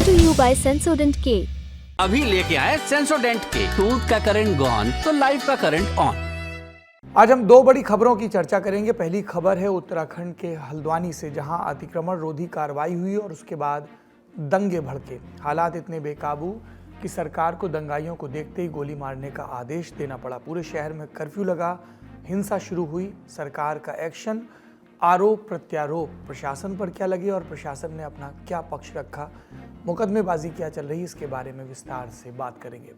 to you by Sensodent K. अभी लेके आए सेंसोडेंट के। टूथ का करंट गॉन तो लाइफ का करंट ऑन। आज हम दो बड़ी खबरों की चर्चा करेंगे। पहली खबर है उत्तराखंड के हल्द्वानी से, जहां अतिक्रमण रोधी कार्रवाई हुई और उसके बाद दंगे भड़के। हालात इतने बेकाबू कि सरकार को दंगाइयों को देखते ही गोली मारने का आदेश देना पड़ा। पूरे शहर में कर्फ्यू लगा, हिंसा शुरू हुई। सरकार का एक्शन, आरोप प्रत्यारोप प्रशासन पर क्या लगे और प्रशासन ने अपना क्या पक्ष रखा, मुकदमेबाजी क्या चल रही, इसके बारे में विस्तार से बात करेंगे।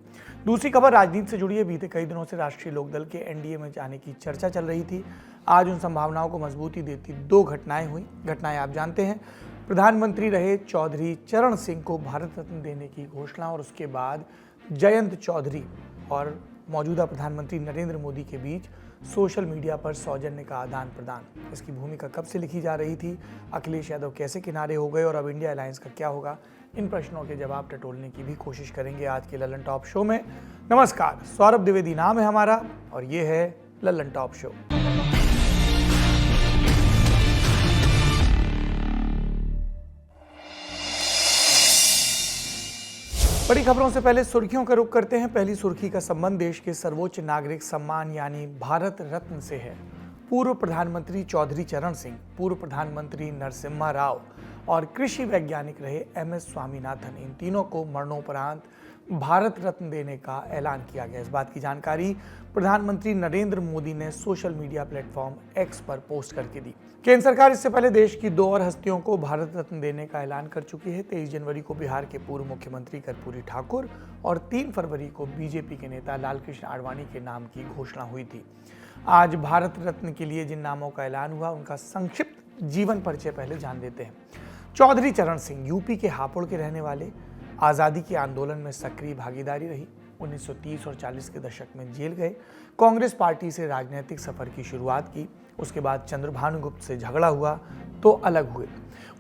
दूसरी खबर राजनीति से जुड़ी है। बीते कई दिनों से राष्ट्रीय लोकदल के एनडीए में जाने की चर्चा चल रही थी। आज उन संभावनाओं को मजबूती देती दो घटनाएं हुई। घटनाएं आप जानते हैं, प्रधानमंत्री रहे चौधरी चरण सिंह को भारत रत्न देने की घोषणा और उसके बाद जयंत चौधरी और मौजूदा प्रधानमंत्री नरेंद्र मोदी के बीच सोशल मीडिया पर सौजन्य का आदान प्रदान। इसकी भूमिका कब से लिखी जा रही थी, अखिलेश यादव कैसे किनारे हो गए और अब इंडिया अलायंस का क्या होगा, इन प्रश्नों के जवाब टटोलने की भी कोशिश करेंगे आज के लल्लन टॉप शो में। नमस्कार, सौरभ द्विवेदी नाम है हमारा और ये है लल्लन टॉप शो। बड़ी खबरों से पहले सुर्खियों का रुख करते हैं। पहली सुर्खी का संबंध देश के सर्वोच्च नागरिक सम्मान यानी भारत रत्न से है। पूर्व प्रधानमंत्री चौधरी चरण सिंह, पूर्व प्रधानमंत्री नरसिम्हा राव और कृषि वैज्ञानिक रहे एमएस स्वामीनाथन, इन तीनों को मरणोपरांत भारत रत्न देने का ऐलान किया गया। इस बात की जानकारी प्रधानमंत्री नरेंद्र मोदी ने सोशल मीडिया प्लेटफॉर्म एक्स पर पोस्ट करके दी। केंद्र सरकार इससे पहले देश की दो और हस्तियों को भारत रत्न देने का ऐलान कर चुकी है। 23 जनवरी को बिहार के पूर्व मुख्यमंत्री कर्पूरी ठाकुर और 3 फरवरी को बीजेपी के नेता लालकृष्ण आडवाणी के नाम की घोषणा हुई थी। आज भारत रत्न के लिए जिन नामों का ऐलान हुआ उनका संक्षिप्त जीवन परिचय पहले जान लेते हैं। चौधरी चरण सिंह यूपी के हापुड़ के रहने वाले, आज़ादी के आंदोलन में सक्रिय भागीदारी रही। 1930 और 40 के दशक में जेल गए। कांग्रेस पार्टी से राजनीतिक सफर की शुरुआत की। उसके बाद चंद्रभानु गुप्त से झगड़ा हुआ तो अलग हुए।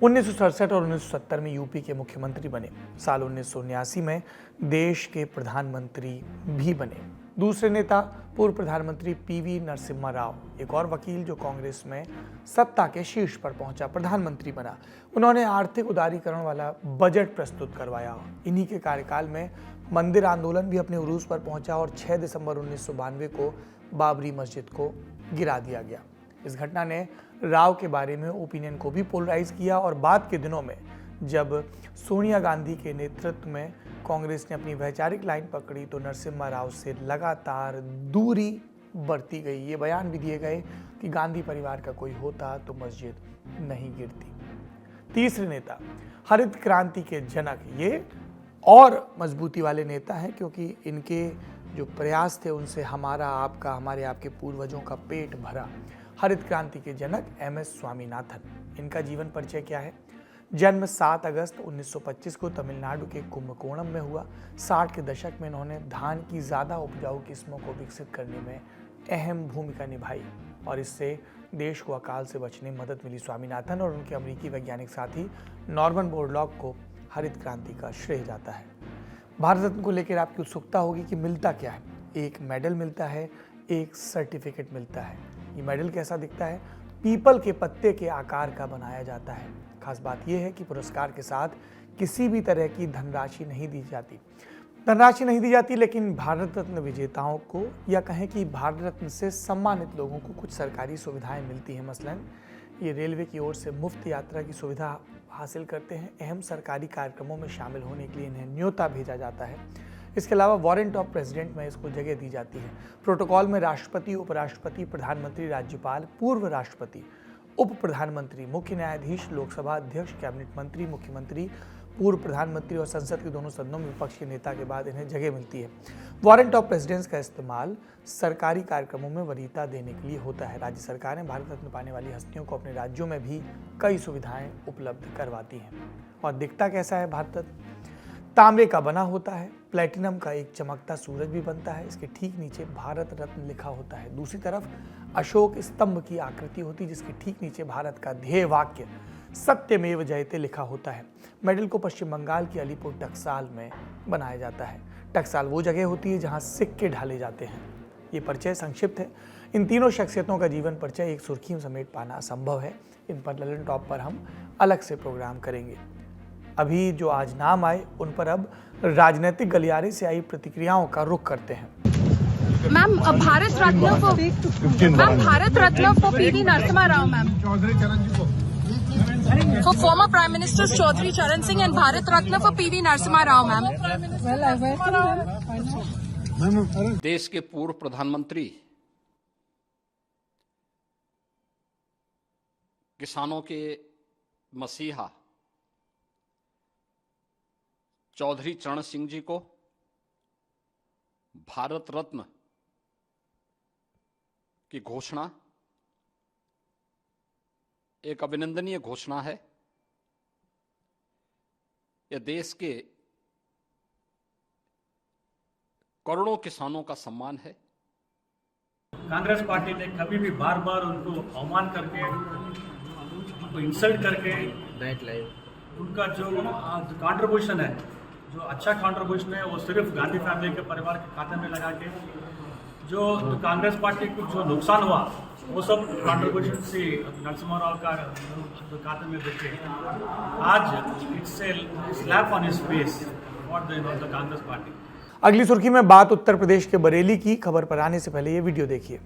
1967 और 1970 में यूपी के मुख्यमंत्री बने। साल 1979 में देश के प्रधानमंत्री भी बने। दूसरे नेता पूर्व प्रधानमंत्री पीवी नरसिम्हा राव, एक और वकील जो कांग्रेस में सत्ता के शीर्ष पर पहुंचा, प्रधानमंत्री बना। उन्होंने आर्थिक उदारीकरण वाला बजट प्रस्तुत करवाया। इन्हीं के कार्यकाल में मंदिर आंदोलन भी अपने उरूज पर पहुंचा और 6 दिसंबर 1992 को बाबरी मस्जिद को गिरा दिया गया। इस घटना ने राव के बारे में ओपिनियन को भी पोलराइज किया और बाद के दिनों में जब सोनिया गांधी के नेतृत्व में कांग्रेस ने अपनी वैचारिक लाइन पकड़ी तो नरसिम्हा राव से लगातार दूरी बढ़ती गई। ये बयान भी दिए गए कि गांधी परिवार का कोई होता तो मस्जिद नहीं गिरती। तीसरे नेता हरित क्रांति के जनक, ये और मजबूती वाले नेता हैं क्योंकि इनके जो प्रयास थे उनसे हमारा आपका, हमारे आपके पूर्वजों का पेट भरा। हरित क्रांति के जनक एमएस स्वामीनाथन, इनका जीवन परिचय क्या है? जन्म 7 अगस्त 1925 को तमिलनाडु के कुंभकोणम में हुआ। 60 के दशक में इन्होंने धान की ज़्यादा उपजाऊ किस्मों को विकसित करने में अहम भूमिका निभाई और इससे देश को अकाल से बचने में मदद मिली। स्वामीनाथन और उनके अमेरिकी वैज्ञानिक साथी नॉर्मन बोरलॉग को हरित क्रांति का श्रेय जाता है। भारत रत्न को लेकर आपकी उत्सुकता होगी कि मिलता क्या है। एक मेडल मिलता है, एक सर्टिफिकेट मिलता है। ये मेडल कैसा दिखता है? पीपल के पत्ते के आकार का बनाया जाता है। खास बात यह है कि पुरस्कार के साथ किसी भी तरह की धनराशि नहीं दी जाती, लेकिन भारत रत्न विजेताओं को या कहें कि भारत रत्न से सम्मानित लोगों को कुछ सरकारी सुविधाएं मिलती हैं। मसलन ये रेलवे की ओर से मुफ्त यात्रा की सुविधा हासिल करते हैं। अहम सरकारी कार्यक्रमों में शामिल होने के लिए इन्हें न्योता भेजा जाता है। इसके अलावा वारंट ऑफ प्रेसिडेंट में इसको जगह दी जाती है। प्रोटोकॉल में राष्ट्रपति, उपराष्ट्रपति, प्रधानमंत्री, राज्यपाल, पूर्व राष्ट्रपति, उप प्रधानमंत्री, मुख्य न्यायाधीश, लोकसभा अध्यक्ष, कैबिनेट मंत्री, मुख्यमंत्री, पूर्व प्रधानमंत्री और संसद के दोनों सदनों में विपक्ष के नेता के बाद इन्हें जगह मिलती है। वारंट ऑफ प्रेसिडेंस का इस्तेमाल सरकारी कार्यक्रमों में वरीयता देने के लिए होता है। राज्य सरकारें भारत रत्न पाने वाली हस्तियों को अपने राज्यों में भी कई सुविधाएं उपलब्ध करवाती हैं। और दिखता कैसा है भारत रत्न? तांबे का बना होता है, प्लेटिनम का एक चमकता सूरज भी बनता है। इसके ठीक नीचे भारत रत्न लिखा होता है। दूसरी तरफ अशोक स्तंभ की आकृति होती है जिसके ठीक नीचे भारत का ध्येय वाक्य सत्यमेव जयते लिखा होता है। मेडल को पश्चिम बंगाल की अलीपुर टकसाल में बनाया जाता है। टकसाल वो जगह होती है जहां सिक्के ढाले जाते हैं। ये परिचय संक्षिप्त है। इन तीनों शख्सियतों का जीवन परिचय एक सुर्खी में समेट पाना असंभव है। इन पर ललन टॉप पर हम अलग से प्रोग्राम करेंगे। अभी जो आज नाम आए उन पर अब राजनीतिक गलियारे से आई प्रतिक्रियाओं का रुख करते हैं। Ma'am Bharat Ratna for PV Narasimha Rao ma'am, for former prime minister Chaudhary Charan Singh and Bharat Ratna for PV Narasimha Rao ma'am. देश के पूर्व प्रधानमंत्री, किसानों के मसीहा चौधरी चरण सिंह जी को भारत रत्न की घोषणा एक अभिनंदनीय घोषणा है। यह देश के करोड़ों किसानों का सम्मान है। कांग्रेस पार्टी ने कभी भी बार बार उनको अवमान करके, उनको इंसल्ट करके, उनका जो कंट्रीब्यूशन है, जो अच्छा कंट्रीब्यूशन है, वो सिर्फ गांधी फैमिली के परिवार के खाते में लगा के जो कांग्रेस पार्टी को जो नुकसान हुआ वो सब कंट्रीब्यूशन से नरसिम्हा राव का जो खाते में देखे। आज it's a slap on his face for the Congress party. अगली सुर्खी में बात उत्तर प्रदेश के बरेली की। खबर पर आने से पहले ये वीडियो देखिए।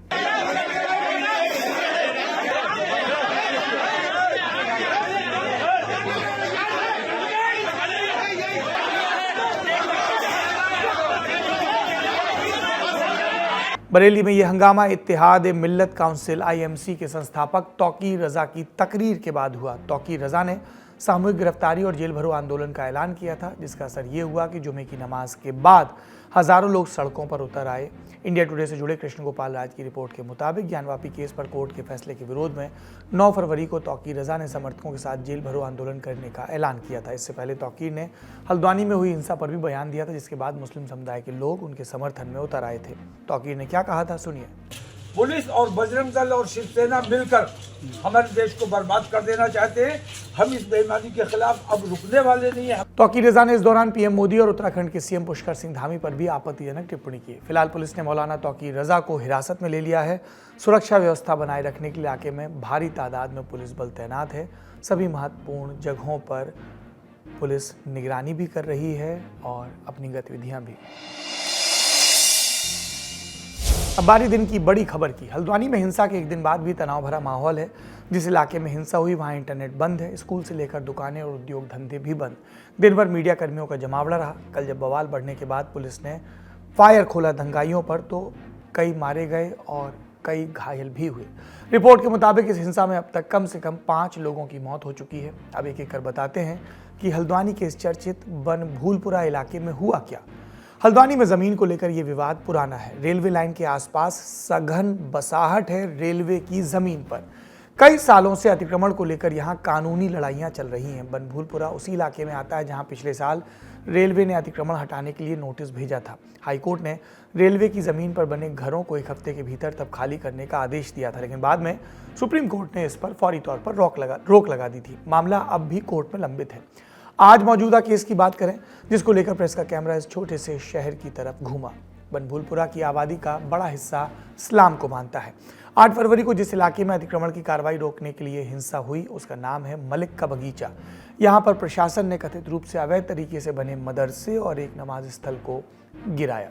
बरेली में यह हंगामा इत्तेहाद मिल्लत काउंसिल IMC के संस्थापक तौकीर रजा की तकरीर के बाद हुआ। तौकीर रजा ने सामूहिक गिरफ्तारी और जेल भरो आंदोलन का ऐलान किया था, जिसका असर ये हुआ कि जुमे की नमाज के बाद हजारों लोग सड़कों पर उतर आए। इंडिया टुडे से जुड़े कृष्ण गोपाल राज की रिपोर्ट के मुताबिक ज्ञानवापी केस पर कोर्ट के फैसले के विरोध में 9 फरवरी को तौकीर रजा ने समर्थकों के साथ जेल भरो आंदोलन करने का ऐलान किया था। इससे पहले तौकीर ने हल्द्वानी में हुई हिंसा पर भी बयान दिया था, जिसके बाद मुस्लिम समुदाय के लोग उनके समर्थन में उतर आए थे। तौकीर ने क्या कहा था, सुनिए। पुलिस और बजरंग दल और शिवसेना मिलकर हमारे देश को बर्बाद कर देना चाहते हैं। हम इस बेईमानी के खिलाफ अब रुकने वाले नहीं हैं। तौकीर रजा ने इस दौरान PM मोदी और उत्तराखंड के CM पुष्कर सिंह धामी पर भी आपत्तिजनक टिप्पणी की। फिलहाल पुलिस ने मौलाना तौकीर रजा को हिरासत में ले लिया है। सुरक्षा व्यवस्था बनाए रखने के इलाके में भारी तादाद में पुलिस बल तैनात है। सभी महत्वपूर्ण जगहों पर पुलिस निगरानी भी कर रही है और अपनी गतिविधियां भी। अब बारी दिन की बड़ी खबर की। हल्द्वानी में हिंसा के एक दिन बाद भी तनाव भरा माहौल है। जिस इलाके में हिंसा हुई वहां इंटरनेट बंद है, स्कूल से लेकर दुकानें और उद्योग धंधे भी बंद। दिन भर मीडिया कर्मियों का जमावड़ा रहा। कल जब बवाल बढ़ने के बाद पुलिस ने फायर खोला दंगाइयों पर तो कई मारे गए और कई घायल भी हुए। रिपोर्ट के मुताबिक इस हिंसा में अब तक कम से कम 5 लोगों की मौत हो चुकी है। अब एक एक कर बताते हैं कि हल्द्वानी के इस चर्चित बनभूलपुरा इलाके में हुआ क्या। हल्द्वानी में जमीन को लेकर यह विवाद पुराना है। रेलवे लाइन के आसपास सघन बसाहट है। रेलवे की जमीन पर कई सालों से अतिक्रमण को लेकर यहां कानूनी लड़ाइयां चल रही हैं। बनभूलपुरा उसी इलाके में आता है जहां पिछले साल रेलवे ने अतिक्रमण हटाने के लिए नोटिस भेजा था। हाईकोर्ट ने रेलवे की जमीन पर बने घरों को 1 हफ्ते के भीतर तब खाली करने का आदेश दिया था, लेकिन बाद में सुप्रीम कोर्ट ने इस पर फौरी तौर पर रोक लगा दी थी। मामला अब भी कोर्ट में लंबित है। आज मौजूदा केस की बात करें, जिसको लेकर प्रेस का कैमरा इस छोटे से शहर की तरफ घूमा। बनभूलपुरा की आबादी का बड़ा हिस्सा इस्लाम को मानता है। 8 फरवरी को जिस इलाके में अतिक्रमण की कार्रवाई रोकने के लिए हिंसा हुई उसका नाम है मलिक का बगीचा। यहाँ पर प्रशासन ने कथित रूप से अवैध तरीके से बने मदरसे और एक नमाज स्थल को गिराया।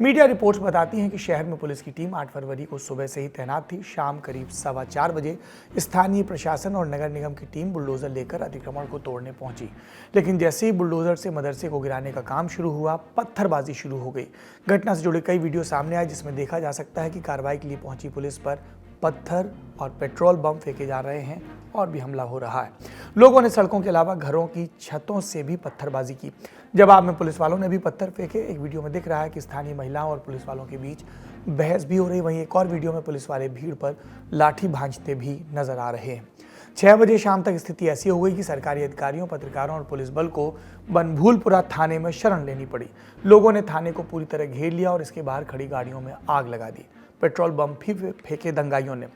मीडिया रिपोर्ट्स बताती हैं कि शहर में पुलिस की टीम 8 फरवरी को सुबह से ही तैनात थी। शाम करीब 4:15 बजे स्थानीय प्रशासन और नगर निगम की टीम बुलडोजर लेकर अतिक्रमण को तोड़ने पहुंची, लेकिन जैसे ही बुलडोजर से मदरसे को गिराने का काम शुरू हुआ, पत्थरबाजी शुरू हो गई। घटना से जुड़े कई वीडियो सामने आए, जिसमें देखा जा सकता है कि कार्रवाई के लिए पहुंची पुलिस पर पत्थर और पेट्रोल बम फेंके जा रहे हैं और भी हमला हो रहा है। लोगों ने सड़कों के अलावा घरों की छतों से भी पत्थरबाजी की। जवाब में पुलिस वालों ने भी पत्थर फेंके। एक वीडियो में दिख रहा है कि स्थानीय महिलाओं और पुलिस वालों के बीच बहस भी हो रही। वहीं एक और वीडियो में पुलिस वाले भीड़ पर लाठी भांजते भी नजर आ रहे हैं। 6 बजे शाम तक स्थिति ऐसी हो गई कि सरकारी अधिकारियों, पत्रकारों और पुलिस बल को बनभूलपुरा थाने में शरण लेनी पड़ी। लोगों ने थाने को पूरी तरह घेर लिया और इसके बाहर खड़ी गाड़ियों में आग लगा दी। पेट्रोल बम भी फेंके दंगाइयों ने।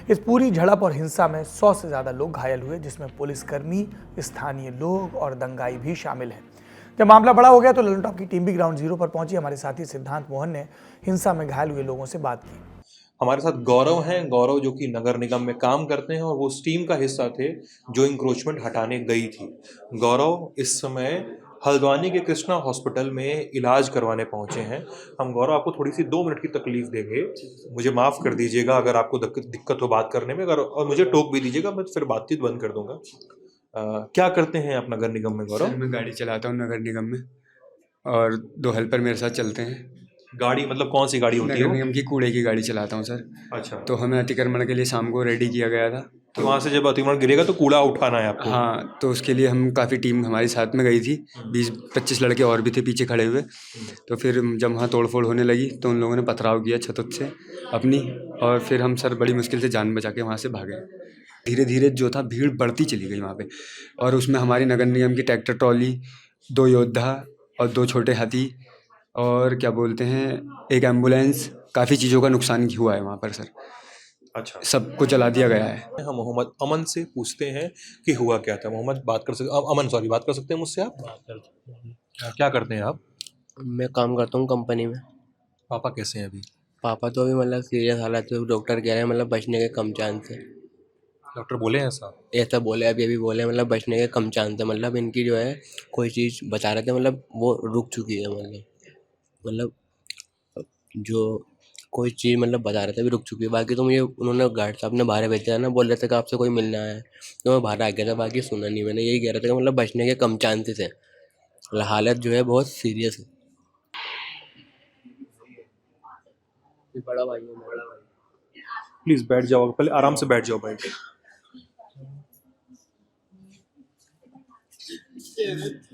इस पूरी झड़प और हिंसा में 100 से ज़्यादा लोग घायल हुए, जिसमें पुलिसकर्मी, स्थानीय लोग और दंगाई भी शामिल हैं। जब मामला बड़ा हो गया तो ललन टॉप की टीम भी ग्राउंड जीरो पर पहुंची। हमारे साथी सिद्धांत मोहन ने हिंसा में घायल हुए लोगों से बात की। हमारे साथ गौरव हैं, गौरव जो कि नगर निगम में काम करते हैं और वो उस टीम का हिस्सा थे जो इंक्रोचमेंट हटाने गई थी। गौरव इस समय हल्द्वानी के कृष्णा हॉस्पिटल में इलाज करवाने पहुंचे हैं। हम गौरव आपको थोड़ी सी 2 मिनट की तकलीफ देंगे, मुझे माफ़ कर दीजिएगा अगर आपको दिक्कत हो बात करने में, अगर और मुझे टोक भी दीजिएगा, मैं फिर बातचीत बंद कर दूंगा। क्या करते हैं आप नगर निगम में गौरव? सर मैं गाड़ी चलाता हूँ नगर निगम में और 2 हेल्पर मेरे साथ चलते हैं। गाड़ी मतलब कौन सी गाड़ी होती है? नगर निगम की कूड़े की गाड़ी चलाता हूँ सर। अच्छा, तो हमें अतिक्रमण के लिए शाम को रेडी किया गया था। तो वहाँ से जब अतिक्रमण गिरेगा तो कूड़ा उठाना है आपको? हाँ, तो उसके लिए हम काफ़ी टीम हमारी साथ में गई थी, 20-25 लड़के और भी थे पीछे खड़े हुए। तो फिर जब वहाँ तोड़फोड़ होने लगी तो उन लोगों ने पथराव किया छत से अपनी, और फिर हम सर बड़ी मुश्किल से जान बचा के वहाँ से भागे। धीरे धीरे जो था भीड़ बढ़ती चली गई वहाँ पे, और उसमें हमारी नगर निगम की ट्रैक्टर ट्रॉली, 2 योद्धा और 2 छोटे हाथी और क्या बोलते हैं एक एम्बुलेंस, काफ़ी चीज़ों का नुकसान हुआ है वहाँ पर सर। अच्छा, सबको जला दिया गया है। हम मोहम्मद अमन से पूछते हैं कि हुआ क्या था। मोहम्मद बात कर सकते, अमन सॉरी, बात कर सकते हैं मुझसे आप? क्या करते हैं आप? मैं काम करता हूँ कंपनी में। पापा कैसे हैं अभी? पापा तो अभी मतलब सीरियस हालत है, डॉक्टर कह रहे हैं मतलब बचने के कम चांस है। डॉक्टर बोले हैं ऐसा? ऐसा बोले, अभी बोले मतलब बचने के कम चांस है। मतलब इनकी जो है कोई चीज़ बचा रहे थे, मतलब वो रुक चुकी है। मतलब जो कोई चीज़ मतलब बता रहे थे अभी रुक चुकी है। बाकी तो मुझे उन्होंने गार्ड साहब ने बाहर भेजा था ना, बोल रहे थे कि आपसे कोई मिलना है, तो मैं बाहर आ गया था। बाकी सुना नहीं मैंने, यही कह रहे थे कि मतलब बचने के कम चांसेस है, मतलब हालत जो है बहुत सीरियस है। बड़ा भाई है, बड़ा भाई। प्लीज बैठ जाओ, पहले आराम से बैठ जाओ भाई।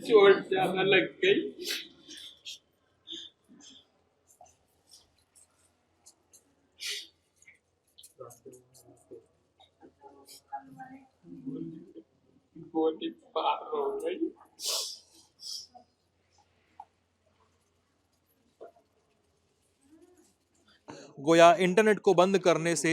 चोट ज्यादा लग गई। बहुत ही पार हो गई। गोया इंटरनेट को बंद करने से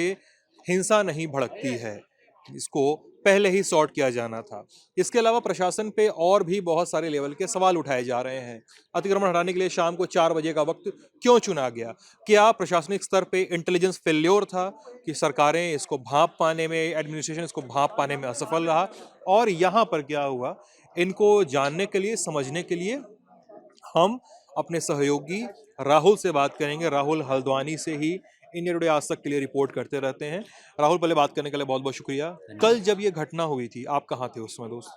हिंसा नहीं भड़कती है, इसको पहले ही सॉर्ट किया जाना था। इसके अलावा प्रशासन पे और भी बहुत सारे लेवल के सवाल उठाए जा रहे हैं। अतिक्रमण हटाने के लिए शाम को 4 बजे का वक्त क्यों चुना गया? क्या प्रशासनिक स्तर पे इंटेलिजेंस फेल्योर था कि सरकारें इसको भांप पाने में, एडमिनिस्ट्रेशन इसको भांप पाने में असफल रहा? और यहाँ पर क्या हुआ, इनको जानने के लिए, समझने के लिए हम अपने सहयोगी राहुल से बात करेंगे। राहुल हल्द्वानी से ही इंडिया टुडे आज तक के लिए रिपोर्ट करते रहते हैं। राहुल, पहले बात करने के लिए बहुत बहुत शुक्रिया। कल जब ये घटना हुई थी, आप कहाँ थे उस समय दोस्त?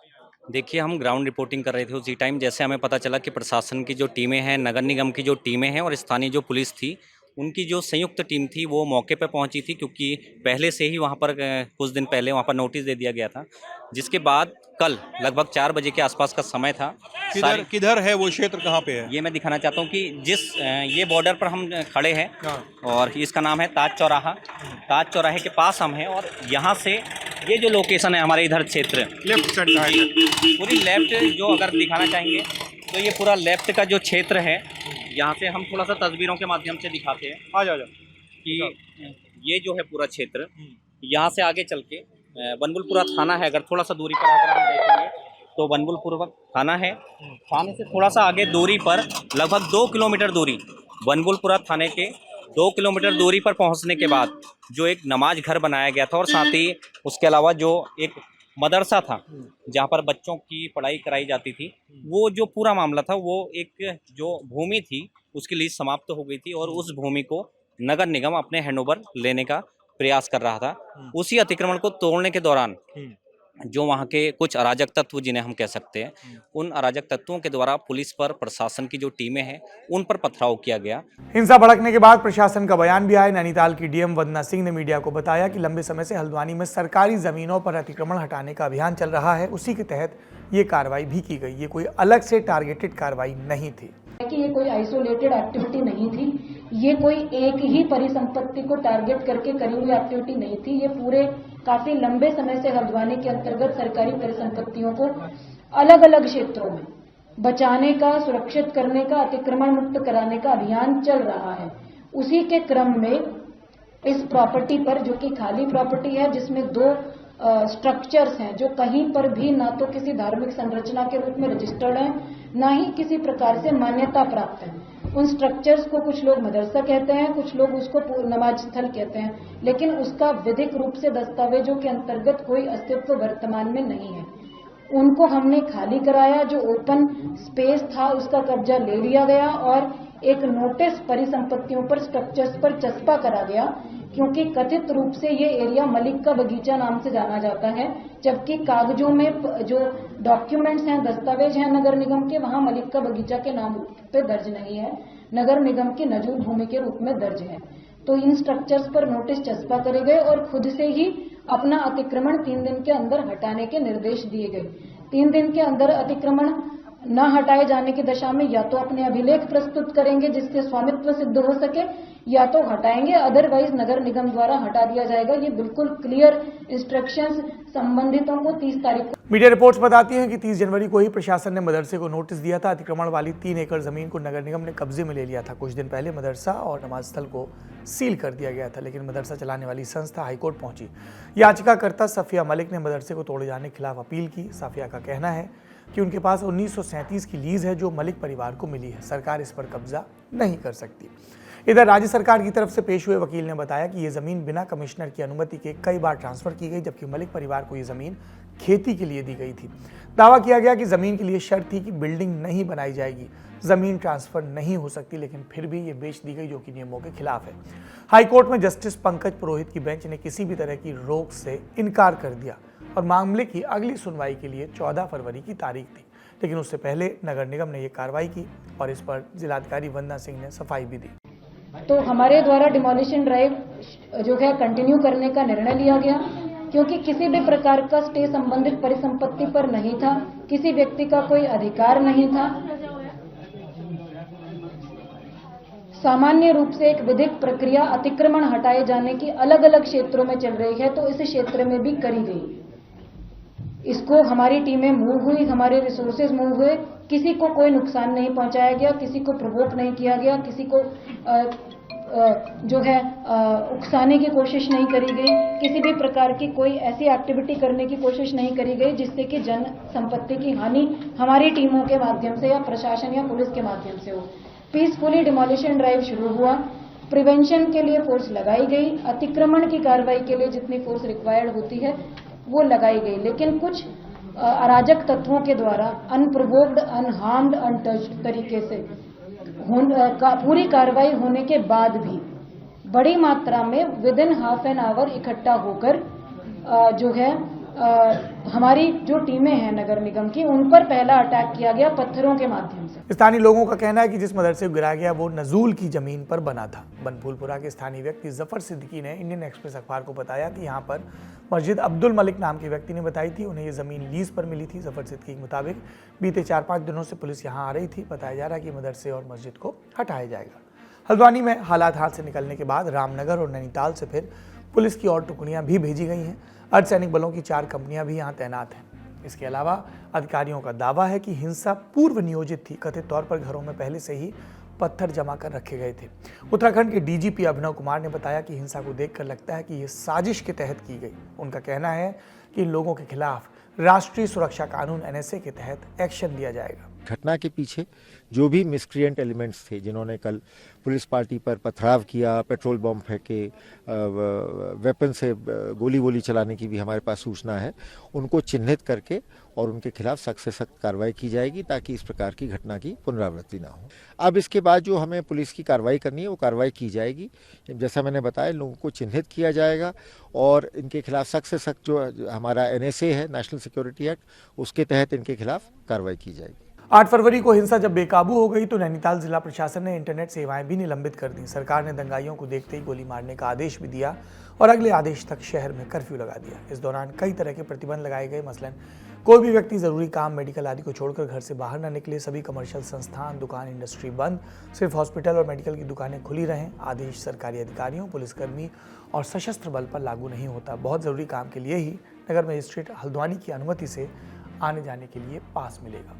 देखिए, हम ग्राउंड रिपोर्टिंग कर रहे थे उसी टाइम। जैसे हमें पता चला कि प्रशासन की जो टीमें हैं, नगर निगम की जो टीमें हैं और स्थानीय जो पुलिस थी, उनकी जो संयुक्त टीम थी वो मौके पर पहुंची थी, क्योंकि पहले से ही वहां पर कुछ दिन पहले वहां पर नोटिस दे दिया गया था। जिसके बाद कल लगभग 4 बजे के आसपास का समय था। किधर है वो क्षेत्र, कहाँ पे है? ये मैं दिखाना चाहता हूँ कि जिस ये बॉर्डर पर हम खड़े हैं और इसका नाम है ताज चौराहा। ताज चौराहे के पास हम हैं और यहाँ से ये जो लोकेशन है हमारे इधर क्षेत्र, लेफ्ट साइड का है, पूरी लेफ्ट जो अगर दिखाना चाहेंगे तो ये पूरा लेफ्ट का जो क्षेत्र है, यहाँ से हम थोड़ा सा तस्वीरों के माध्यम से दिखाते हैं। आ जाओ कि ये जो है पूरा क्षेत्र, यहाँ से आगे चल के बनबुलपुरा थाना है। अगर थोड़ा सा दूरी पर अगर हम देखेंगे तो बनबुलपुरा थाना है। थाने से थोड़ा सा आगे दूरी पर लगभग 2 किलोमीटर दूरी, बनबुलपुरा थाने के 2 किलोमीटर दूरी पर पहुंचने के बाद जो एक नमाज घर बनाया गया था, और साथ ही उसके अलावा जो एक मदरसा था जहां पर बच्चों की पढ़ाई कराई जाती थी, वो जो पूरा मामला था, वो एक जो भूमि थी उसकी लीज समाप्त हो गई थी और उस भूमि को नगर निगम अपने हैंडओवर लेने का प्रयास कर रहा था। उसी अतिक्रमण को तोड़ने के दौरान जो वहाँ के कुछ अराजक तत्व, जिन्हें हम कह सकते हैं, उन अराजक तत्वों के द्वारा पुलिस पर, प्रशासन की जो टीमें हैं, उन पर पथराव किया गया। हिंसा भड़कने के बाद प्रशासन का बयान भी आया। नैनीताल की डीएम वंदना सिंह ने मीडिया को बताया कि लंबे समय से हल्द्वानी में सरकारी जमीनों पर अतिक्रमण हटाने का अभियान चल रहा है, उसी के तहत ये कार्रवाई भी की गई। ये कोई अलग से टारगेटेड कार्रवाई नहीं थी कि ये कोई आइसोलेटेड एक्टिविटी नहीं थी, ये कोई एक ही परिसंपत्ति को टारगेट करके करी हुई एक्टिविटी नहीं थी। ये पूरे काफी लंबे समय से हल्द्वानी के अंतर्गत सरकारी परिसंपत्तियों को अलग अलग क्षेत्रों में बचाने का, सुरक्षित करने का, अतिक्रमण मुक्त कराने का अभियान चल रहा है। उसी के क्रम में इस प्रॉपर्टी पर, जो कि खाली प्रॉपर्टी है, जिसमें 2 स्ट्रक्चर्स हैं जो कहीं पर भी ना तो किसी धार्मिक संरचना के रूप में रजिस्टर्ड हैं, ना ही किसी प्रकार से मान्यता प्राप्त है, उन स्ट्रक्चर्स को कुछ लोग मदरसा कहते हैं, कुछ लोग उसको नमाज स्थल कहते हैं, लेकिन उसका विधिक रूप से दस्तावेजों के अंतर्गत कोई अस्तित्व वर्तमान में नहीं है। उनको हमने खाली कराया, जो ओपन स्पेस था उसका कब्जा ले लिया गया और एक नोटिस परिसंपत्तियों पर, स्ट्रक्चर्स पर चस्पा करा गया, क्योंकि कथित रूप से ये एरिया मलिक का बगीचा नाम से जाना जाता है, जबकि कागजों में जो डॉक्यूमेंट्स हैं, दस्तावेज हैं नगर निगम के, वहां मलिक का बगीचा के नाम पे दर्ज नहीं है, नगर निगम की नजूल भूमि के रूप में दर्ज है। तो इन स्ट्रक्चर्स पर नोटिस चस्पा करे गए और खुद से ही अपना अतिक्रमण 3 दिन के अंदर हटाने के निर्देश दिए गए। 3 दिन के अंदर अतिक्रमण न हटाए जाने की दशा में या तो अपने अभिलेख प्रस्तुत करेंगे जिससे स्वामित्व सिद्ध हो सके, या तो हटाएंगे, अदरवाइज नगर निगम द्वारा हटा दिया जाएगा। ये बिल्कुल क्लियर इंस्ट्रक्शंस संबंधितों को 30 तारीख को। मीडिया रिपोर्ट्स बताती हैं कि 30 जनवरी को ही प्रशासन ने मदरसे को नोटिस दिया था। अतिक्रमण वाली 3 एकड़ जमीन को नगर निगम ने कब्जे में ले लिया था। कुछ दिन पहले मदरसा और नमाज स्थल को सील कर दिया गया था, लेकिन मदरसा चलाने वाली संस्था हाईकोर्ट पहुंची। याचिकाकर्ता सफिया मलिक ने मदरसे को तोड़े जाने के खिलाफ अपील की। सफिया का कहना है कि उनके पास 1937 की लीज है जो मलिक परिवार को मिली है, सरकार इस पर कब्जा नहीं कर सकती। इधर राज्य सरकार की तरफ से पेश हुए वकील ने बताया कि ये जमीन बिना कमिश्नर की अनुमति के कई बार ट्रांसफर की गई, जबकि मलिक परिवार को ये जमीन खेती के लिए दी गई थी। दावा किया गया कि जमीन के लिए शर्त थी कि बिल्डिंग नहीं बनाई जाएगी, जमीन ट्रांसफर नहीं हो सकती, लेकिन फिर भी ये बेच दी गई, जो कि नियमों के खिलाफ है। हाईकोर्ट में जस्टिस पंकज पुरोहित की बेंच ने किसी भी तरह की रोक से इनकार कर दिया और मामले की अगली सुनवाई के लिए 14 फरवरी की तारीख थी, लेकिन उससे पहले नगर निगम ने ये कार्रवाई की और इस पर जिलाधिकारी वंदना सिंह ने सफाई भी दी। तो हमारे द्वारा डिमोलिशन ड्राइव जो है कंटिन्यू करने का निर्णय लिया गया, क्योंकि किसी भी प्रकार का स्टे संबंधित परिसंपत्ति पर नहीं था, किसी व्यक्ति का कोई अधिकार नहीं था। सामान्य रूप से एक विधिक प्रक्रिया अतिक्रमण हटाए जाने की अलग अलग क्षेत्रों में चल रही है, तो इस क्षेत्र में भी करी गई। इसको हमारी टीमें मूव हुई, हमारे रिसोर्सेज मूव हुए, किसी को कोई नुकसान नहीं पहुंचाया गया, किसी को प्रोवोक नहीं किया गया, किसी को जो है उकसाने की कोशिश नहीं करी गई, किसी भी प्रकार की कोई ऐसी एक्टिविटी करने की कोशिश नहीं करी गई जिससे कि जन संपत्ति की हानि हमारी टीमों के माध्यम से या प्रशासन या पुलिस के माध्यम से हो। पीसफुली डिमोलिशन ड्राइव शुरू हुआ, प्रिवेंशन के लिए फोर्स लगाई गई, अतिक्रमण की कार्रवाई के लिए जितनी फोर्स रिक्वायर्ड होती है वो लगाई गई, लेकिन कुछ अराजक तत्वों के द्वारा अनप्रोवोक्ड, अनहार्म्ड, अनटच्ड तरीके से पूरी कार्रवाई होने के बाद भी बड़ी मात्रा में with in half an hour इकट्ठा होकर जो है हमारी जो टीमें हैं नगर निगम की, उन पर पहला अटैक किया गया पत्थरों के माध्यम से। स्थानीय लोगों का कहना है कि जिस मदरसे को गिराया गया वो नजूल की जमीन पर बना था। बनफूलपुरा के स्थानीय व्यक्ति जफर सिद्दीकी ने इंडियन एक्सप्रेस अखबार को बताया कि यहाँ पर मस्जिद अब्दुल मलिक नाम के व्यक्ति ने बताई थी, उन्हें ये जमीन लीज पर मिली थी। जफर सिद्दीकी के मुताबिक बीते 4-5 दिनों से पुलिस यहाँ आ रही थी। बताया जा रहा है कि मदरसे और मस्जिद को हटाया जाएगा। हल्द्वानी में हालात हाथ से निकलने के बाद रामनगर और नैनीताल से फिर पुलिस की और टुकड़ियां भी भेजी गई हैं। अर्धसैनिक बलों की 4 कंपनियां भी यहां तैनात हैं। इसके अलावा अधिकारियों का दावा है कि हिंसा पूर्व नियोजित थी। कथित तौर पर घरों में पहले से ही पत्थर जमा कर रखे गए थे। उत्तराखंड के डीजीपी अभिनव कुमार ने बताया कि हिंसा को देखकर लगता है कि ये साजिश के तहत की गई। उनका कहना है कि इन लोगों के खिलाफ राष्ट्रीय सुरक्षा कानून NSA के तहत एक्शन लिया जाएगा। घटना के पीछे जो भी मिसक्रिएंट एलिमेंट्स थे, जिन्होंने कल पुलिस पार्टी पर पथराव किया, पेट्रोल बम फेंके, वेपन से गोली वोली चलाने की भी हमारे पास सूचना है, उनको चिन्हित करके और उनके खिलाफ सख्त से सख्त कार्रवाई की जाएगी ताकि इस प्रकार की घटना की पुनरावृत्ति ना हो। अब इसके बाद जो हमें पुलिस की कार्रवाई करनी है वो कार्रवाई की जाएगी। जैसा मैंने बताया, लोगों को चिन्हित किया जाएगा और इनके खिलाफ सख्त से सख्त जो हमारा NSA है, नेशनल सिक्योरिटी एक्ट, उसके तहत इनके खिलाफ कार्रवाई की जाएगी। 8 फरवरी को हिंसा जब बेकाबू हो गई तो नैनीताल जिला प्रशासन ने इंटरनेट सेवाएं भी निलंबित कर दी। सरकार ने दंगाइयों को देखते ही गोली मारने का आदेश भी दिया और अगले आदेश तक शहर में कर्फ्यू लगा दिया। इस दौरान कई तरह के प्रतिबंध लगाए गए। मसलन कोई भी व्यक्ति जरूरी काम, मेडिकल आदि को छोड़कर घर से बाहर न निकले। सभी कमर्शियल संस्थान, दुकान, इंडस्ट्री बंद। सिर्फ हॉस्पिटल और मेडिकल की दुकानें खुली रहें। आदेश सरकारी अधिकारियों, पुलिसकर्मी और सशस्त्र बल पर लागू नहीं होता। बहुत जरूरी काम के लिए ही नगर मजिस्ट्रेट हल्द्वानी की अनुमति से आने जाने के लिए पास मिलेगा।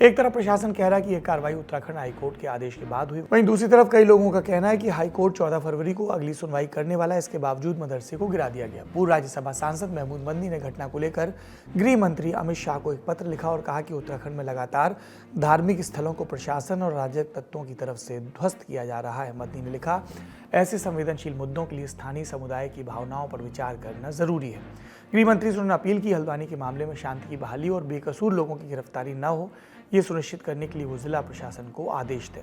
एक तरफ प्रशासन कह रहा है कि यह कार्रवाई उत्तराखंड हाईकोर्ट के आदेश के बाद हुई, वहीं दूसरी तरफ कई लोगों का कहना है कि हाईकोर्ट 14 फरवरी को अगली सुनवाई करने वाला है। इसके बावजूद मदरसे को गिरा दिया गया। पूर्व राज्यसभा सांसद महमूद बंदी ने घटना को लेकर गृह मंत्री अमित शाह को एक पत्र लिखा और कहा कि उत्तराखंड में लगातार धार्मिक स्थलों को प्रशासन और राजनीतिक तत्वों की तरफ से ध्वस्त किया जा रहा है। बंदी ने लिखा, ऐसे संवेदनशील मुद्दों के लिए स्थानीय समुदाय की भावनाओं पर विचार करना जरूरी है। गृह मंत्री से उन्होंने अपील की हल्द्वानी के मामले में शांति की बहाली और बेकसूर लोगों की गिरफ्तारी न हो, ये सुनिश्चित करने के लिए वो जिला प्रशासन को आदेश दें।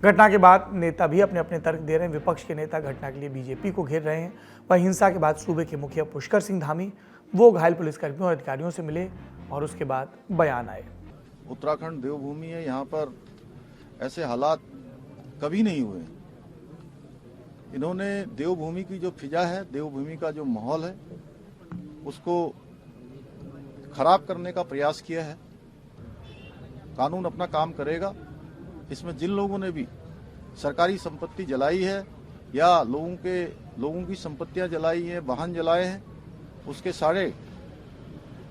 घटना के बाद नेता भी अपने अपने तर्क दे रहे हैं। विपक्ष के नेता घटना के लिए बीजेपी को घेर रहे हैं। वहीं हिंसा के बाद सूबे के मुखिया पुष्कर सिंह धामी वो घायल पुलिसकर्मियों और अधिकारियों से मिले और उसके बाद बयान आए। उत्तराखंड देवभूमि है, यहाँ पर ऐसे हालात कभी नहीं हुए। इन्होंने देवभूमि की जो फिजा है, देवभूमि का जो माहौल है, उसको खराब करने का प्रयास किया है। कानून अपना काम करेगा। इसमें जिन लोगों ने भी सरकारी संपत्ति जलाई है या लोगों की संपत्तियां जलाई हैं, वाहन जलाए हैं, उसके सारे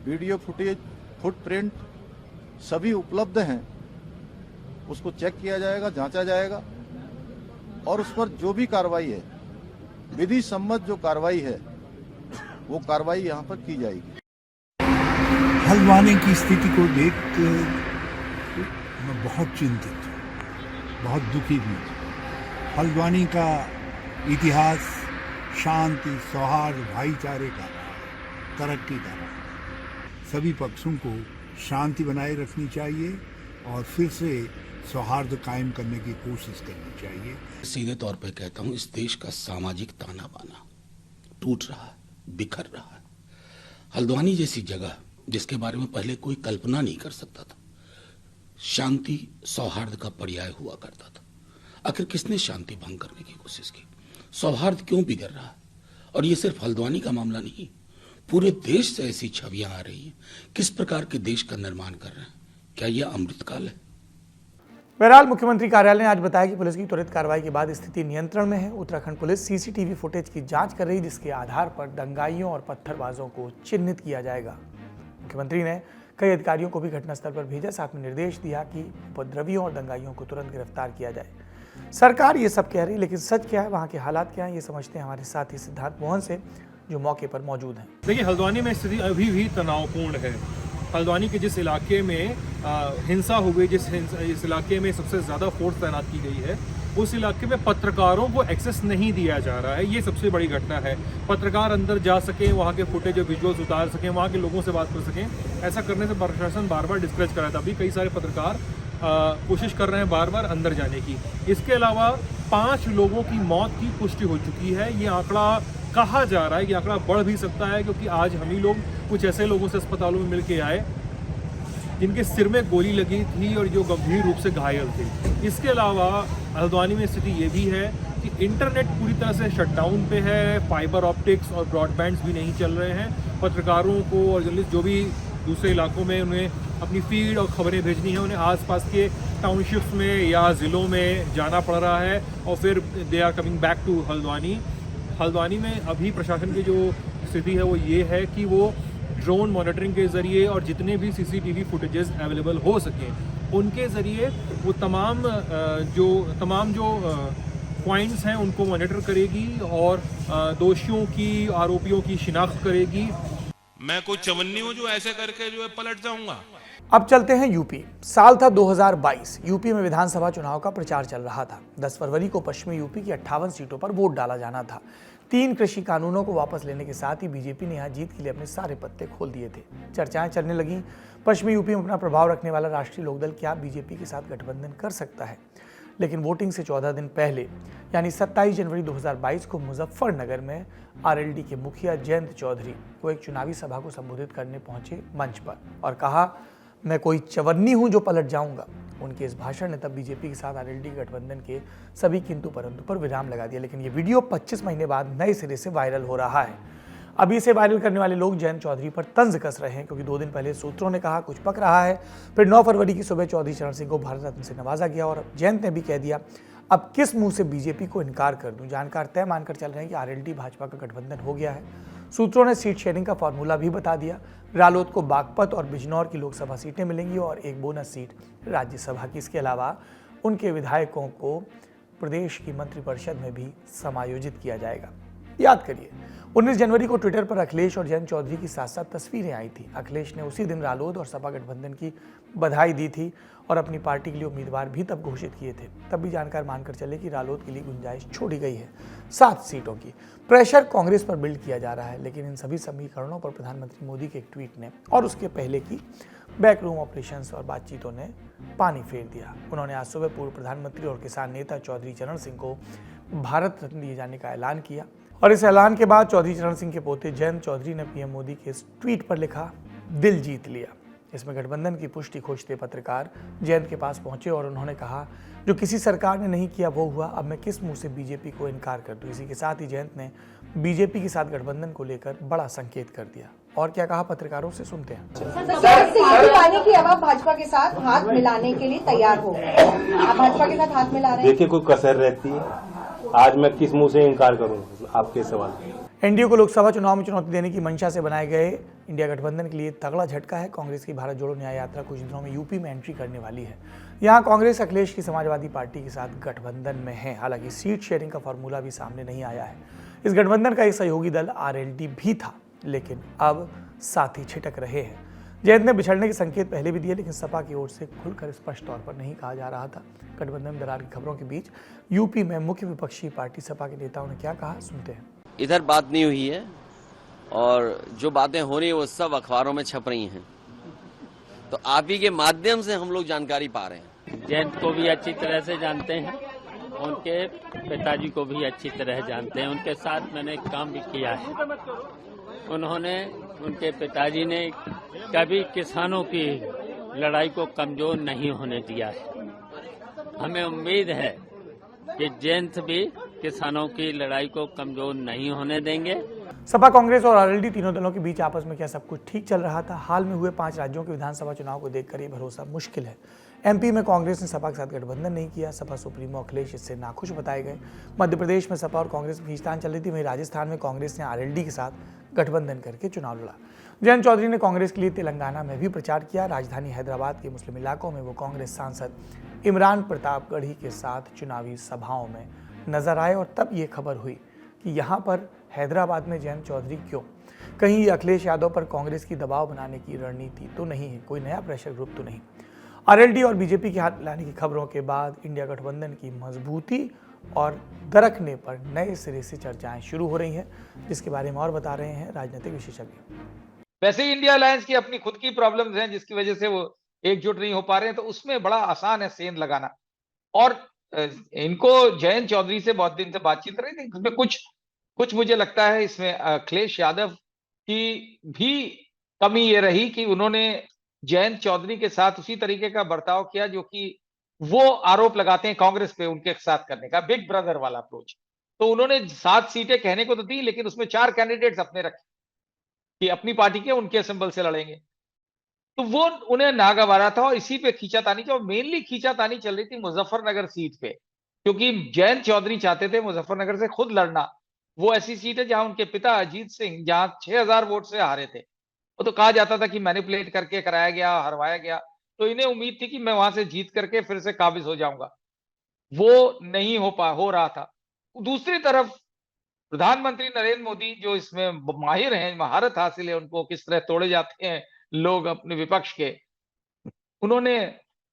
वीडियो फुटेज, फुटप्रिंट सभी उपलब्ध हैं। उसको चेक किया जाएगा, जांचा जाएगा और उस पर जो भी कार्रवाई है, विधि सम्मत जो कार्रवाई है, वो कार्रवाई यहाँ पर की जाएगी। हल्द्वानी की स्थिति को देख मैं बहुत चिंतित हूँ, बहुत दुखी भी हूँ। हल्द्वानी का इतिहास शांति, सौहार्द, भाईचारे का रहा है, तरक्की का रहा है। सभी पक्षों को शांति बनाए रखनी चाहिए और फिर से सौहार्द कायम करने की कोशिश करनी चाहिए। सीधे तौर पे कहता हूँ, इस देश का सामाजिक ताना बाना टूट रहा है, बिखर रहा है। हल्द्वानी जैसी जगह जिसके बारे में पहले कोई कल्पना नहीं कर सकता था, शांति सौहार्द का पर्याय हुआ करता था। आखिर किसने शांति भंग करने की कोशिश की? सौहार्द क्यों बिगड़ रहा है? और ये सिर्फ हल्द्वानी का मामला नहीं, पूरे देश से ऐसी छवियां आ रही हैं। किस प्रकार के देश का निर्माण कर रहे हैं? क्या यह अमृतकाल है? बहरहाल मुख्यमंत्री कार्यालय ने आज बताया कि पुलिस की त्वरित कार्रवाई के बाद स्थिति नियंत्रण में है। उत्तराखंड पुलिस सीसीटीवी फुटेज की जांच कर रही, जिसके आधार पर दंगाइयों और पत्थरबाजों को चिन्हित किया जाएगा। मुख्यमंत्री ने कई अधिकारियों को भी घटनास्थल पर भेजा, साथ में निर्देश दिया कि उपद्रवियों और दंगाइयों को तुरंत गिरफ्तार किया जाए। सरकार ये सब कह रही है, लेकिन सच क्या है, वहाँ के हालात क्या है, ये समझते हैं हमारे साथी सिद्धार्थ मोहन से, जो मौके पर मौजूद हैं। देखिए, हल्द्वानी में स्थिति अभी भी तनावपूर्ण है। हल्द्वानी के जिस इलाके में हिंसा हो गई, जिस इलाके में सबसे ज़्यादा फोर्स तैनात की गई है, उस इलाके में पत्रकारों को एक्सेस नहीं दिया जा रहा है। ये सबसे बड़ी घटना है। पत्रकार अंदर जा सकें, वहाँ के फुटेज और विजुअल्स उतार सकें, वहाँ के लोगों से बात कर सकें। ऐसा करने से प्रशासन बार बार डिस्करेज कर रहा था। अभी कई सारे पत्रकार कोशिश कर रहे हैं बार बार अंदर जाने की। इसके अलावा 5 लोगों की मौत की पुष्टि हो चुकी है। ये आंकड़ा कहा जा रहा है कि आंकड़ा बढ़ भी सकता है, क्योंकि आज हम ही लोग कुछ ऐसे लोगों से अस्पतालों में मिल के आए जिनके सिर में गोली लगी थी और जो गंभीर रूप से घायल थे। इसके अलावा हल्द्वानी में स्थिति ये भी है कि इंटरनेट पूरी तरह से शटडाउन पे है। फाइबर ऑप्टिक्स और ब्रॉडबैंड्स भी नहीं चल रहे हैं। पत्रकारों को और जर्नलिस्ट जो भी दूसरे इलाकों में उन्हें अपनी फीड और खबरें भेजनी है, उन्हें आसपास के टाउनशिप्स में या ज़िलों में जाना पड़ रहा है और फिर they are coming back to Haldwani. Haldwani में अभी प्रशासन की जो स्थिति है वो ये है कि वो ड्रोन मॉनिटरिंग के ज़रिए और जितने भी सीसीटीवी फुटेजेस अवेलेबल हो सकें, उनके ज़रिए वो तमाम जो पॉइंट्स हैं उनको मॉनिटर करेगी और दोषियों की, आरोपियों की शिनाख्त करेगी। मैं कोई चवन्नी हूँ जो ऐसे करके जो है पलट जाऊंगा। अब चलते हैं यूपी। साल था 2022। यूपी में विधानसभा चुनाव का प्रचार चल रहा था। 10 फरवरी को पश्चिमी यूपी की 58 सीटों पर वोट डाला जाना था। 3 कृषि कानूनों को वापस लेने के साथ ही बीजेपी ने यहाँ जीत के लिए अपने सारे पत्ते खोल दिए थे। चर्चाएं चलने लगीं, पश्चिमी यूपी में अपना प्रभाव रखने वाला राष्ट्रीय लोकदल क्या बीजेपी के साथ गठबंधन कर सकता है। लेकिन वोटिंग से 14 दिन पहले यानी 27 जनवरी 2022 को मुजफ्फरनगर में आरएलडी के मुखिया जयंत चौधरी को एक चुनावी सभा को संबोधित करने पहुंचे मंच पर और कहा, मैं कोई चवन्नी हूं जो पलट जाऊंगा। उनके इस भाषण ने तब बीजेपी के साथ आरएलडी गठबंधन के सभी किंतु परंतु पर विराम लगा दिया। लेकिन ये वीडियो 25 महीने बाद नए सिरे से वायरल हो रहा है। अभी इसे वायरल करने वाले लोग जयंत चौधरी पर तंज कस रहे हैं, क्योंकि 2 दिन पहले सूत्रों ने कहा कुछ पक रहा है। फिर 9 फरवरी की सुबह चौधरी चरण सिंह को भारत रत्न से नवाजा गया और जयंत ने भी कह दिया, अब किस मुंह से बीजेपी को इनकार कर दूं। जानकार तय मानकर चल रहे हैं कि आरएलडी भाजपा का गठबंधन हो गया है। सूत्रों ने सीट शेयरिंग का फॉर्मूला भी बता दिया। रालोद को बागपत और बिजनौर की लोकसभा सीटें मिलेंगी और एक बोनस सीट राज्यसभा की। इसके अलावा उनके विधायकों को प्रदेश की मंत्रिपरिषद में भी समायोजित किया जाएगा। याद करिए, 19 जनवरी को ट्विटर पर अखिलेश और जयंत चौधरी की साथ साथ तस्वीरें आई थी। अखिलेश ने उसी दिन रालोद और सपा गठबंधन की बधाई दी थी और अपनी पार्टी के लिए उम्मीदवार भी तब घोषित किए थे। तब भी जानकार मानकर चले कि रालोद के लिए गुंजाइश छोड़ी गई है 7 सीटों की। प्रेशर कांग्रेस पर बिल्ड किया जा रहा है, लेकिन इन सभी समीकरणों पर प्रधानमंत्री मोदी के एक ट्वीट ने और उसके पहले की बैकरूम ऑपरेशंस और बातचीतों ने पानी फेर दिया। उन्होंने आज सुबह पूर्व प्रधानमंत्री और किसान नेता चौधरी चरण सिंह को भारत रत्न दिए जाने का ऐलान किया और इस ऐलान के बाद चौधरी चरण सिंह के पोते जयंत चौधरी ने पीएम मोदी के इस ट्वीट पर लिखा, दिल जीत लिया। इसमें गठबंधन की पुष्टि खोजते पत्रकार जयंत के पास पहुंचे और उन्होंने कहा, जो किसी सरकार ने नहीं किया वो हुआ, अब मैं किस मुंह से बीजेपी को इनकार कर दूं। इसी के साथ ही जयंत ने बीजेपी के साथ गठबंधन को लेकर बड़ा संकेत कर दिया। और क्या कहा, पत्रकारों से सुनते हैं। पाने की अब आप भाजपा के साथ हाथ मिलाने के लिए तैयार हो, आप भाजपा के साथ हाथ मिला रहे हैं। देखिए, कोई कसर रहती है, आज मैं किस मुंह से इनकार करूं आपके सवाल। एनडीए को लोकसभा चुनाव में चुनौती देने की मंशा से बनाए गए इंडिया गठबंधन के लिए तगड़ा झटका है। कांग्रेस की भारत जोड़ो न्याय यात्रा कुछ दिनों में यूपी में एंट्री करने वाली है। यहाँ कांग्रेस अखिलेश की समाजवादी पार्टी के साथ गठबंधन में है। हालांकि सीट शेयरिंग का फॉर्मूला भी सामने नहीं आया है। इस गठबंधन का एक सहयोगी दल आरएलडी भी था, लेकिन अब साथी छिटक रहे हैं। जयंत ने बिछड़ने के संकेत पहले भी दिए, लेकिन सपा की ओर से खुलकर स्पष्ट तौर पर नहीं कहा जा रहा था। गठबंधन में दरार की खबरों के बीच यूपी में मुख्य विपक्षी पार्टी सपा के नेताओं ने क्या कहा, सुनते हैं। इधर बात नहीं हुई है और जो बातें हो रही है वो सब अखबारों में छप रही हैं, तो आप ही के माध्यम से हम लोग जानकारी पा रहे हैं। जयंत को भी अच्छी तरह से जानते हैं, उनके पिताजी को भी अच्छी तरह जानते हैं, उनके साथ मैंने काम भी किया है। उनके पिताजी ने कभी किसानों की लड़ाई को कमजोर नहीं होने दिया है। हमें उम्मीद है कि जयंत भी किसानों की लड़ाई को कमजोर नहीं होने देंगे। सपा, कांग्रेस और आरएलडी तीनों दलों के बीच आपस में क्या सब कुछ ठीक चल रहा था? हाल में हुए 5 राज्यों के विधानसभा चुनाव को देखकर ये भरोसा मुश्किल है। एमपी में कांग्रेस ने सपा के साथ गठबंधन नहीं किया। सपा सुप्रीमो अखिलेश इससे नाखुश बताए गए। मध्य प्रदेश में सपा और कांग्रेस में खींचतान चल रही थी। वहीं राजस्थान में कांग्रेस ने आरएलडी के साथ गठबंधन करके चुनाव लड़ा। जयंत चौधरी ने कांग्रेस के लिए तेलंगाना में भी प्रचार किया। राजधानी हैदराबाद के मुस्लिम इलाकों में वो कांग्रेस सांसद इमरान प्रतापगढ़ी के साथ चुनावी सभाओं में नजर आए और तब ये खबर हुई कि यहाँ पर हैदराबाद में जयंत चौधरी क्यों? कहीं ये अखिलेश यादव पर कांग्रेस की दबाव बनाने की रणनीति तो नहीं है, कोई नया प्रेशर ग्रुप तो नहीं। आरएलडी और बीजेपी के हाथ मिलाने की खबरों के बाद इंडिया गठबंधन की मजबूती और दरकने पर नए सिरे से चर्चाएं शुरू हो रही हैं, जिसके बारे में और बता रहे हैं राजनीतिक विशेषज्ञ। वैसे ही इंडिया अलायंस की अपनी खुद की प्रॉब्लम्स हैं, जिसकी वजह से वो एकजुट नहीं हो पा रहे हैं, तो उसमें बड़ा आसान है सेंध लगाना। और इनको जयंत चौधरी से बहुत दिन से बातचीत रही थी, इसमें कुछ मुझे लगता है इसमें अखिलेश यादव की भी कमी ये रही कि उन्होंने जयंत चौधरी के साथ उसी तरीके का बर्ताव किया जो कि वो आरोप लगाते हैं कांग्रेस पे उनके साथ करने का, बिग ब्रदर वाला अप्रोच। तो उन्होंने 7 सीटें कहने को तो दी, लेकिन उसमें 4 कैंडिडेट्स अपने रखे कि अपनी पार्टी के उनके सिंबल से लड़ेंगे, तो वो उन्हें नागवारा था और इसी पे खींचातानी थी। और मेनली खींचातानी चल रही थी मुजफ्फरनगर सीट पे, क्योंकि जयंत चौधरी चाहते थे मुजफ्फरनगर से खुद लड़ना। वो ऐसी सीट है जहां उनके पिता अजीत सिंह जहां 6000 वोट से हारे थे, वो तो कहा जाता था कि मैनिपुलेट करके कराया गया, हरवाया गया, तो इन्हें उम्मीद थी कि मैं वहां से जीत करके फिर से काबिज हो जाऊंगा। वो नहीं हो रहा था। दूसरी तरफ प्रधानमंत्री नरेंद्र मोदी जो इसमें माहिर हैं, महारत हासिल है उनको, किस तरह तोड़े जाते हैं लोग अपने विपक्ष के, उन्होंने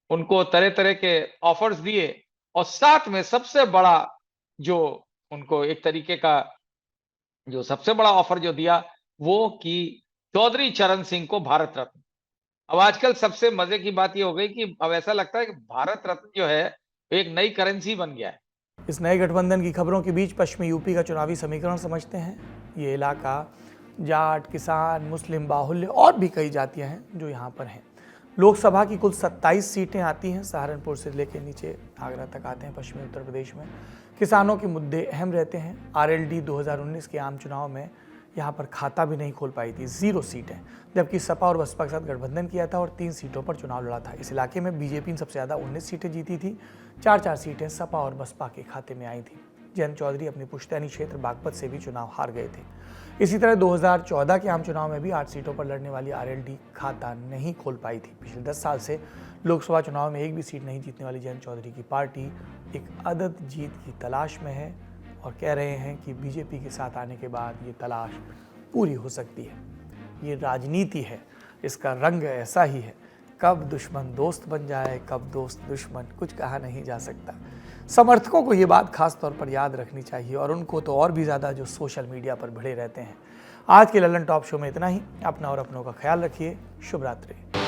उनको तरह तरह के ऑफर्स दिए और साथ में सबसे बड़ा जो उनको एक तरीके का जो सबसे बड़ा ऑफर जो दिया वो कि चौधरी चरण सिंह को भारत रत्न। अब आजकल सबसे मजे की बात ये हो गई कि अब ऐसा लगता है कि भारत रत्न जो है एक नई करेंसी बन गया है। इस नए गठबंधन की खबरों के बीच पश्चिमी यूपी का चुनावी समीकरण समझते हैं। ये इलाका जाट, किसान, मुस्लिम बाहुल्य और भी कई जातियां हैं जो यहाँ पर हैं। लोकसभा की कुल 27 सीटें आती हैं। सहारनपुर से लेकर नीचे आगरा तक आते हैं। पश्चिमी उत्तर प्रदेश में किसानों के मुद्दे अहम रहते हैं। आरएलडी 2019 के आम चुनाव में यहाँ पर खाता भी नहीं खोल पाई थी, 0 सीटें, जबकि सपा और बसपा के साथ गठबंधन किया था और 3 सीटों पर चुनाव लड़ा था। इस इलाके में बीजेपी ने सबसे ज़्यादा 19 सीटें जीती थी। 4-4 सीटें सपा और बसपा के खाते में आई थी। जयंत चौधरी अपनी पुश्तैनी क्षेत्र बागपत से भी चुनाव हार गए थे। इसी तरह 2014 के आम चुनाव में भी 8 सीटों पर लड़ने वाली आरएलडी खाता नहीं खोल पाई थी। पिछले 10 साल से लोकसभा चुनाव में एक भी सीट नहीं जीतने वाली जयंत चौधरी की पार्टी एक अदद जीत की तलाश में है और कह रहे हैं कि बीजेपी के साथ आने के बाद ये तलाश पूरी हो सकती है। ये राजनीति है, इसका रंग ऐसा ही है, कब दुश्मन दोस्त बन जाए, कब दोस्त दुश्मन, कुछ कहा नहीं जा सकता। समर्थकों को ये बात खास तौर पर याद रखनी चाहिए और उनको तो और भी ज़्यादा जो सोशल मीडिया पर भिड़े रहते हैं। आज के ललन टॉप शो में इतना ही। अपना और अपनों का ख्याल रखिए। शुभ रात्रि।